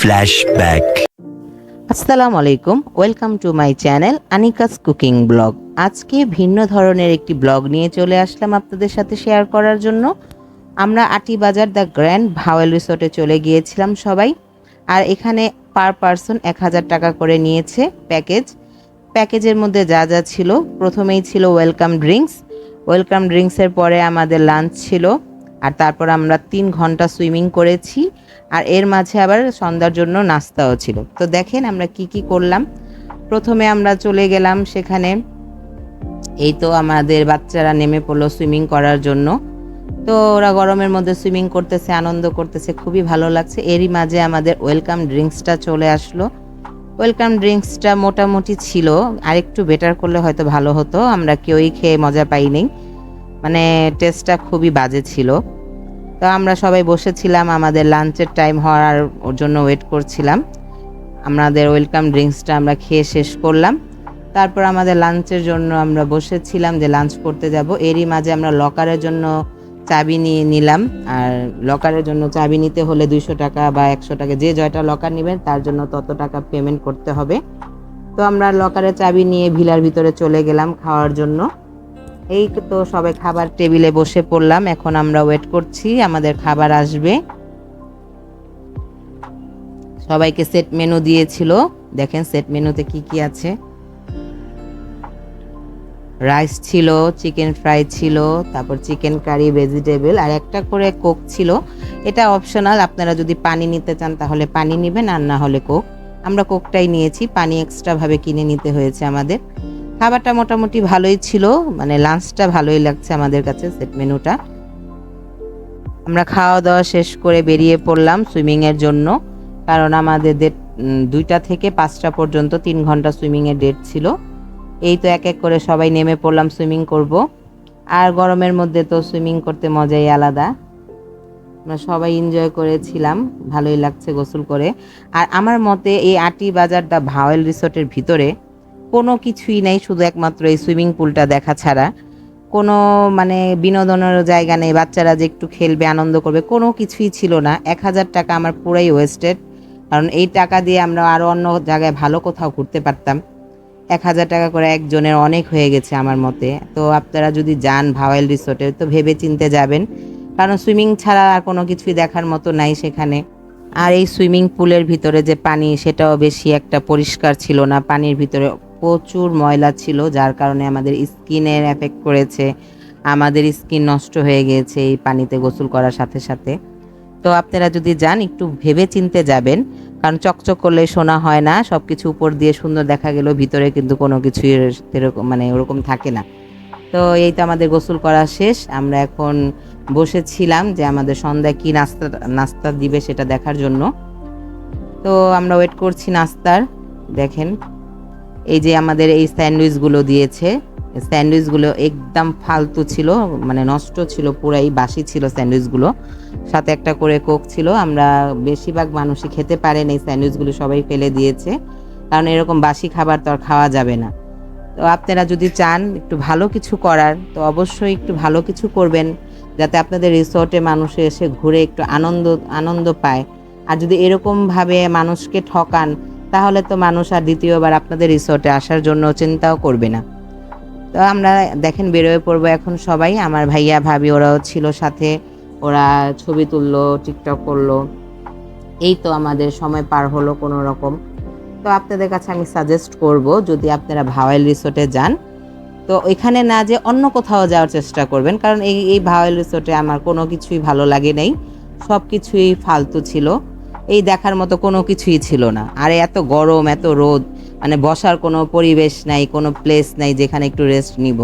Flashback. আসসালামু আলাইকুম, welcome to my channel Anika's cooking blog. আজকে ভিন্ন ধরনের একটি ব্লগ নিয়ে চলে আসলাম আপনাদের সাথে শেয়ার করার জন্য। আমরা আটিবাজার দ্য গ্র্যান্ড ভাওয়েল রিসোর্টে চলে গিয়েছিলাম সবাই। আর এখানে পার পারসন 1000 টাকা করে নিয়েছে প্যাকেজের মধ্যে যা যা ছিল, প্রথমেই ছিল ওয়েলকাম ড্রিঙ্কসের পরে আমাদের লাঞ্চ ছিল, আর তারপর আমরা 3 ঘন্টা সুইমিং করেছি, আর এর মাঝে আবার সন্ধ্যার জন্য নাস্তাও ছিল। তো দেখেন আমরা কি করলাম। প্রথমে আমরা চলে গেলাম সেখানে, এই তো আমাদের বাচ্চারা নেমে পড়লো সুইমিং করার জন্য। তো ওরা গরমের মধ্যে সুইমিং করতেছে, আনন্দ করতেছে, খুবই ভালো লাগছে। এরই মাঝে আমাদের ওয়েলকাম ড্রিঙ্কসটা চলে আসলো। ওয়েলকাম ড্রিঙ্কসটা মোটামুটি ছিল, আর একটু বেটার করলে হয়তো ভালো হতো। আমরা কেউই খেয়ে মজা পাইনি, মানে টেস্টটা খুবই বাজে ছিল। তো আমরা সবাই বসেছিলাম, আমাদের লাঞ্চের টাইম হওয়ার ওর জন্য ওয়েট করছিলাম। আমাদের ওয়েলকাম ড্রিঙ্কসটা আমরা খেয়ে শেষ করলাম। তারপর আমাদের লাঞ্চের জন্য আমরা বসেছিলাম যে লাঞ্চ করতে যাব। এরই মাঝে আমরা লকারের জন্য চাবি নিয়ে নিলাম। আর লকারের জন্য চাবি নিতে হলে 200 টাকা বা 100 টাকা, যে জয়টা লকার নেবেন তার জন্য তত টাকা পেমেন্ট করতে হবে। তো আমরা লকারের চাবি নিয়ে ভিলার ভিতরে চলে গেলাম খাওয়ার জন্য। এই তো সবাই খাবার টেবিলে বসে পড়লাম, এখন আমরা ওয়েট করছি আমাদের খাবার আসবে। সবাইকে সেট মেনু দিয়েছিল, দেখেন সেট মেনুতে কি আছে। রাইস ছিল, চিকেন ফ্রাই ছিল, তারপর চিকেন কারি, ভেজিটেবল, আর একটা করে কোক ছিল। এটা অপশনাল, আপনারা যদি পানি নিতে চান তাহলে পানি নেবেন, আর না হলে কোক। আমরা কোকটাই নিয়েছি, পানি এক্সট্রা ভাবে কিনে নিতে হয়েছে আমাদের। খাবারটা মোটামুটি ভালোই ছিল, মানে লাঞ্চটা ভালোই লাগছে আমাদের কাছে, সেট মেনুটা। আমরা খাওয়া দাওয়া শেষ করে বেরিয়ে পড়লাম সুইমিংয়ের জন্য, কারণ আমাদের 2টা থেকে 5টা পর্যন্ত 3 ঘন্টা সুইমিংয়ের ডেট ছিল। এই তো এক এক করে সবাই নেমে পড়লাম সুইমিং করব। আর গরমের মধ্যে তো সুইমিং করতে মজাই আলাদা। আমরা সবাই এনজয় করেছিলাম, ভালোই লাগছে গোসল করে। আর আমার মতে এই আটিবাজার দ্য ভাওয়েল রিসোর্টের ভিতরে কোনো কিছুই নেই, শুধু একমাত্র এই সুইমিং পুলটা দেখা ছাড়া। কোনো মানে বিনোদনের জায়গা নেই, বাচ্চারা যে একটু খেলবে, আনন্দ করবে, কোনো কিছুই ছিল না। 1000 টাকা আমার পুরাই ওয়েস্টেড, কারণ এই টাকা দিয়ে আমরা আরও অন্য জায়গায় ভালো কোথাও ঘুরতে পারতাম। 1000 টাকা করে একজনের অনেক হয়ে গেছে আমার মতে। তো আপনারা যদি যান ভাওয়েল রিসোর্টে তো ভেবে চিনতে যাবেন, কারণ সুইমিং ছাড়া আর কোনো কিছুই দেখার মতো নাই সেখানে। আর এই সুইমিং পুলের ভিতরে যে পানি, সেটাও বেশি একটা পরিষ্কার ছিল না, পানির ভিতরে প্রচুর ময়লা ছিল, যার কারণে আমাদের স্কিনের এফেক্ট করেছে, আমাদের স্কিন নষ্ট হয়ে গিয়েছে এই পানিতে গোসল করার সাথে সাথে। তো আপনারা যদি যান একটু ভেবে চিনতে যাবেন, কারণ চকচক করলে শোনা হয় না, সব কিছু উপর দিয়ে সুন্দর দেখা গেল, ভিতরে কিন্তু কোনো কিছুই এরকম মানে ওরকম থাকে না। তো এই তো আমাদের গোসল করা শেষ, আমরা এখন বসেছিলাম যে আমাদের সন্ধ্যায় কি নাস্তা দিবে সেটা দেখার জন্য। তো আমরা ওয়েট করছি নাস্তার। দেখেন এই যে আমাদের এই স্যান্ডউইচগুলো দিয়েছে, স্যান্ডউইচগুলো একদম ফালতু ছিল, মানে নষ্ট ছিল, পুরাই বাসি ছিল স্যান্ডউইচগুলো। সাথে একটা করে কোক ছিল। আমরা বেশিরভাগ মানুষই খেতে পারেন, এই স্যান্ডউইচগুলো সবাই ফেলে দিয়েছে, কারণ এরকম বাসি খাবার তো আর খাওয়া যাবে না। তো আপনারা যদি চান একটু ভালো কিছু করার, তো অবশ্যই একটু ভালো কিছু করবেন, যাতে আপনাদের রিসোর্টে মানুষ এসে ঘুরে একটু আনন্দ পায়। আর যদি এরকমভাবে মানুষকে ঠকান, তাহলে তো মানুষ আর দ্বিতীয়বার আপনাদের রিসোর্টে আসার জন্য চিন্তাও করবে না। তো আমরা দেখেন বেরোয় পড়বো এখন সবাই, আমার ভাইয়া ভাবি ওরাও ছিল সাথে, ওরা ছবি তুললো, টিকটক করলো। এই তো আমাদের সময় পার হলো কোনো রকম। তো আপনাদের কাছে আমি সাজেস্ট করব, যদি আপনারা ভাওয়েল রিসোর্টে যান, তো এখানে না যে অন্য কোথাও যাওয়ার চেষ্টা করবেন, কারণ এই ভাওয়েল রিসোর্টে আমার কোনো কিছুই ভালো লাগে নাই, সব কিছুই ফালতু ছিল, এই দেখার মতো কোনো কিছুই ছিল না। আর এত গরম, এত রোদ, মানে বসার কোনো পরিবেশ নাই, কোনো প্লেস নাই যেখানে একটু রেস্ট নিব।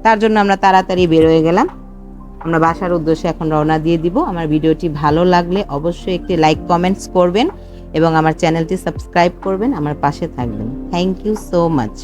তার জন্য আমরা তাড়াতাড়ি বেরোয় গেলাম, আমরা বাসার উদ্দেশ্যে এখন রওনা দিয়ে দিব। আমার ভিডিওটি ভালো লাগলে অবশ্যই একটি লাইক কমেন্টস করবেন এবং আমার চ্যানেলটি সাবস্ক্রাইব করবেন, আমার পাশে থাকবেন। Thank you so much.